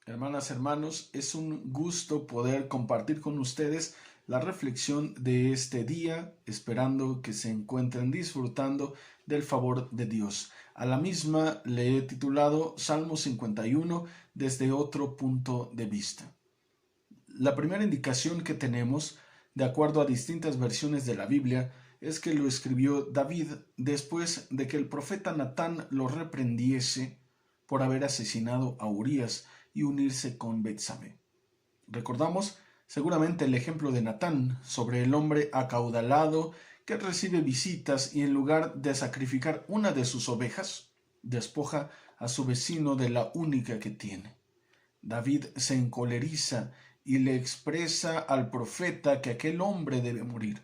Hermanas, hermanos, es un gusto poder compartir con ustedes la reflexión de este día, esperando que se encuentren disfrutando del favor de Dios. A la misma le he titulado Salmo 51 desde otro punto de vista. La primera indicación que tenemos, de acuerdo a distintas versiones de la Biblia, es que lo escribió David después de que el profeta Natán lo reprendiese por haber asesinado a Urías y unirse con Betsabé. Recordamos seguramente el ejemplo de Natán sobre el hombre acaudalado que recibe visitas y en lugar de sacrificar una de sus ovejas, despoja a su vecino de la única que tiene. David se encoleriza y le expresa al profeta que aquel hombre debe morir,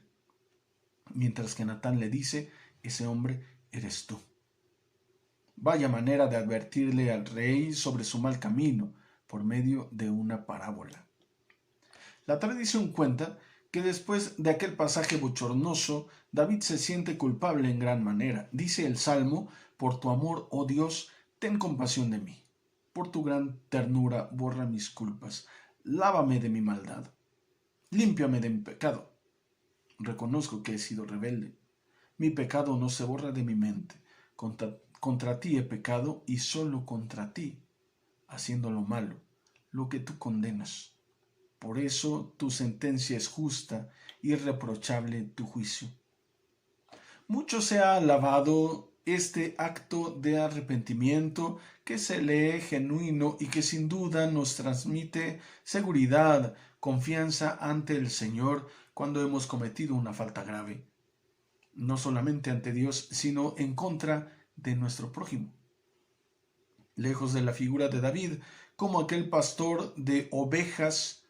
mientras que Natán le dice, ese hombre eres tú. Vaya manera de advertirle al rey sobre su mal camino por medio de una parábola. La tradición cuenta que después de aquel pasaje bochornoso, David se siente culpable en gran manera. Dice el Salmo, por tu amor, oh Dios, ten compasión de mí. Por tu gran ternura, borra mis culpas. Lávame de mi maldad. Límpiame de mi pecado. Reconozco que he sido rebelde. Mi pecado no se borra de mi mente. Contra ti he pecado y solo contra ti, haciendo lo malo, lo que tú condenas. Por eso tu sentencia es justa, irreprochable tu juicio. Mucho se ha alabado este acto de arrepentimiento que se lee genuino y que sin duda nos transmite seguridad, confianza ante el Señor cuando hemos cometido una falta grave, no solamente ante Dios, sino en contra de nuestro prójimo. Lejos de la figura de David, como aquel pastor de ovejas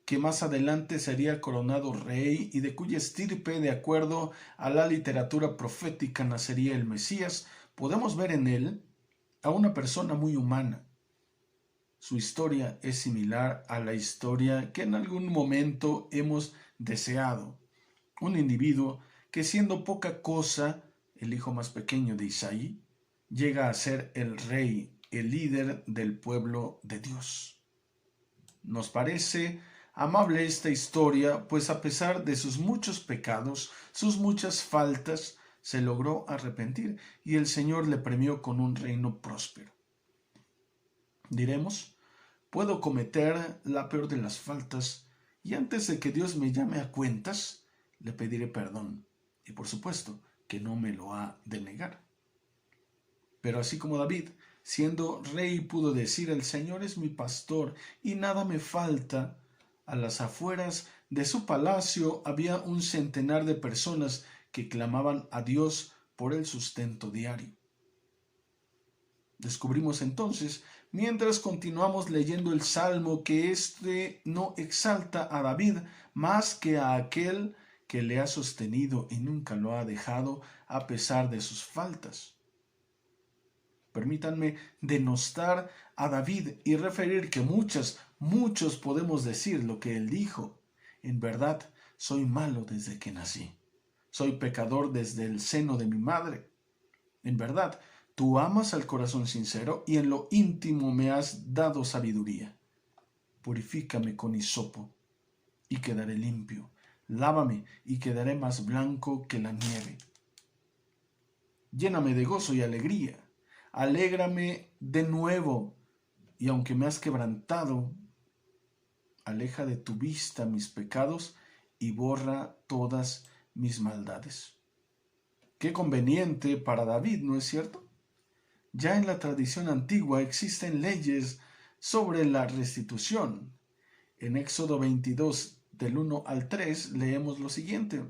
que más adelante sería coronado rey y de cuya estirpe, de acuerdo a la literatura profética, nacería el Mesías, podemos ver en él a una persona muy humana. Su historia es similar a la historia que en algún momento hemos deseado. Un individuo que siendo poca cosa, el hijo más pequeño de Isaí, llega a ser el rey, el líder del pueblo de Dios. Nos parece amable esta historia, pues a pesar de sus muchos pecados, sus muchas faltas, se logró arrepentir y el Señor le premió con un reino próspero. Diremos, puedo cometer la peor de las faltas y antes de que Dios me llame a cuentas, le pediré perdón y por supuesto que no me lo ha de negar. Pero así como David, siendo rey, pudo decir, el Señor es mi pastor y nada me falta, a las afueras de su palacio había un centenar de personas que clamaban a Dios por el sustento diario. Descubrimos entonces, mientras continuamos leyendo el Salmo, que éste no exalta a David más que a aquel que le ha sostenido y nunca lo ha dejado a pesar de sus faltas. Permítanme denostar a David y referir que muchos podemos decir lo que él dijo. En verdad, soy malo desde que nací. Soy pecador desde el seno de mi madre. En verdad, tú amas al corazón sincero y en lo íntimo me has dado sabiduría. Purifícame con hisopo y quedaré limpio. Lávame y quedaré más blanco que la nieve. Lléname de gozo y alegría. Alégrame de nuevo, y aunque me has quebrantado, aleja de tu vista mis pecados y borra todas mis maldades. Qué conveniente para David, ¿no es cierto? Ya en la tradición antigua existen leyes sobre la restitución. En Éxodo 22, del 1 al 3, leemos lo siguiente.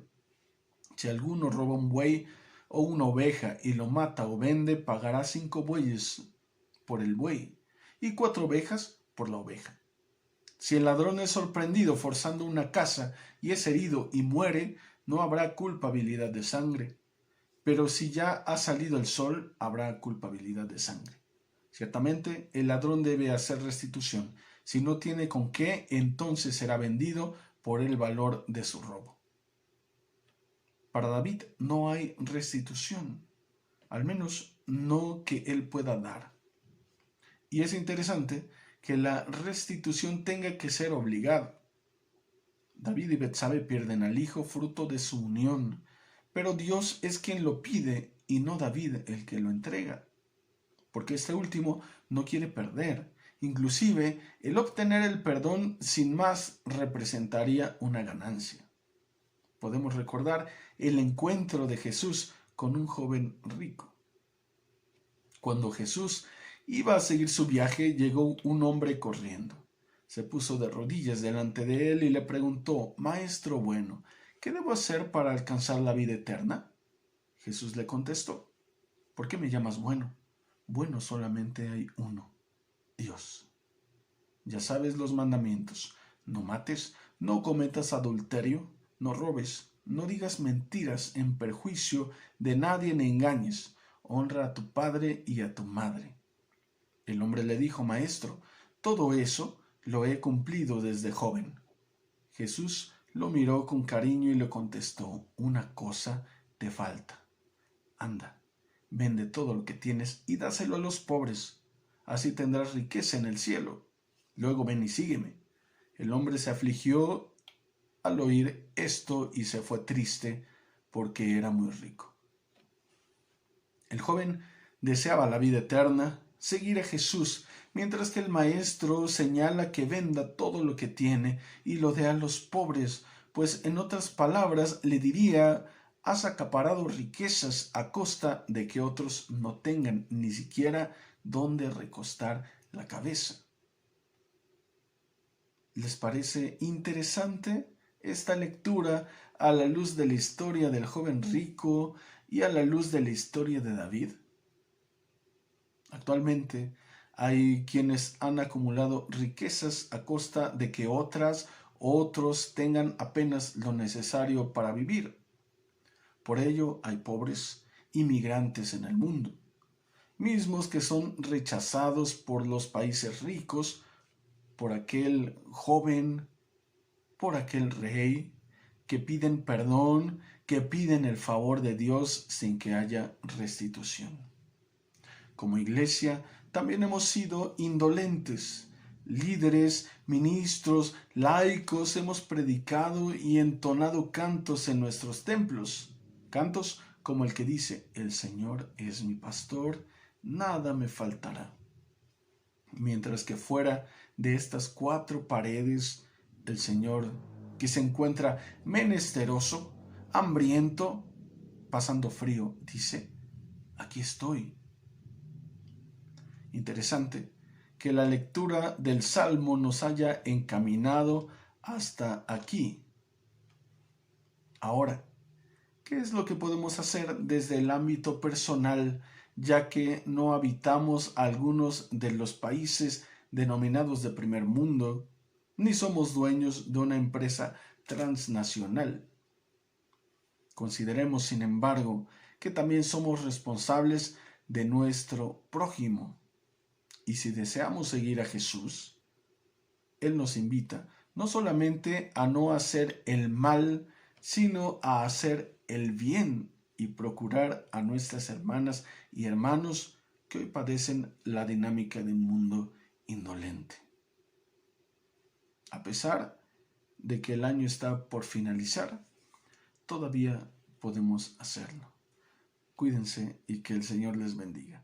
Si alguno roba un buey o una oveja y lo mata o vende, pagará 5 bueyes por el buey y 4 ovejas por la oveja. Si el ladrón es sorprendido forzando una casa y es herido y muere, no habrá culpabilidad de sangre. Pero si ya ha salido el sol, habrá culpabilidad de sangre. Ciertamente, el ladrón debe hacer restitución. Si no tiene con qué, entonces será vendido por el valor de su robo. Para David no hay restitución, al menos no que él pueda dar. Y es interesante que la restitución tenga que ser obligada. David y Betsabe pierden al hijo fruto de su unión, pero Dios es quien lo pide y no David el que lo entrega, porque este último no quiere perder. Inclusive, el obtener el perdón sin más representaría una ganancia. Podemos recordar el encuentro de Jesús con un joven rico. Cuando Jesús iba a seguir su viaje, llegó un hombre corriendo. Se puso de rodillas delante de él y le preguntó: Maestro bueno, ¿qué debo hacer para alcanzar la vida eterna? Jesús le contestó: ¿por qué me llamas bueno? Bueno solamente hay uno, Dios. Ya sabes los mandamientos: no mates, no cometas adulterio, no robes, no digas mentiras en perjuicio de nadie ni engañes, honra a tu padre y a tu madre. El hombre le dijo: Maestro, todo eso lo he cumplido desde joven. Jesús lo miró con cariño y le contestó: una cosa te falta. Anda, vende todo lo que tienes y dáselo a los pobres. Así tendrás riqueza en el cielo. Luego ven y sígueme. El hombre se afligió al oír esto y se fue triste porque era muy rico. El joven deseaba la vida eterna, seguir a Jesús, mientras que el maestro señala que venda todo lo que tiene y lo dé a los pobres, pues en otras palabras le diría: has acaparado riquezas a costa de que otros no tengan ni siquiera dónde recostar la cabeza. ¿Les parece interesante esta lectura a la luz de la historia del joven rico y a la luz de la historia de David? Actualmente hay quienes han acumulado riquezas a costa de que otros tengan apenas lo necesario para vivir. Por ello hay pobres inmigrantes en el mundo, mismos que son rechazados por los países ricos, por aquel joven, por aquel rey, que piden perdón, que piden el favor de Dios sin que haya restitución. Como iglesia también hemos sido indolentes. Líderes, ministros, laicos hemos predicado y entonado cantos en nuestros templos. Cantos como el que dice: el Señor es mi pastor, nada me faltará. Mientras que fuera de estas cuatro paredes, el Señor, que se encuentra menesteroso, hambriento, pasando frío, dice: aquí estoy. Interesante que la lectura del Salmo nos haya encaminado hasta aquí. Ahora, ¿qué es lo que podemos hacer desde el ámbito personal, ya que no habitamos algunos de los países denominados de primer mundo, ni somos dueños de una empresa transnacional? Consideremos, sin embargo, que también somos responsables de nuestro prójimo. Y si deseamos seguir a Jesús, Él nos invita no solamente a no hacer el mal, sino a hacer el bien y procurar a nuestras hermanas y hermanos que hoy padecen la dinámica de un mundo indolente. A pesar de que el año está por finalizar, todavía podemos hacerlo. Cuídense y que el Señor les bendiga.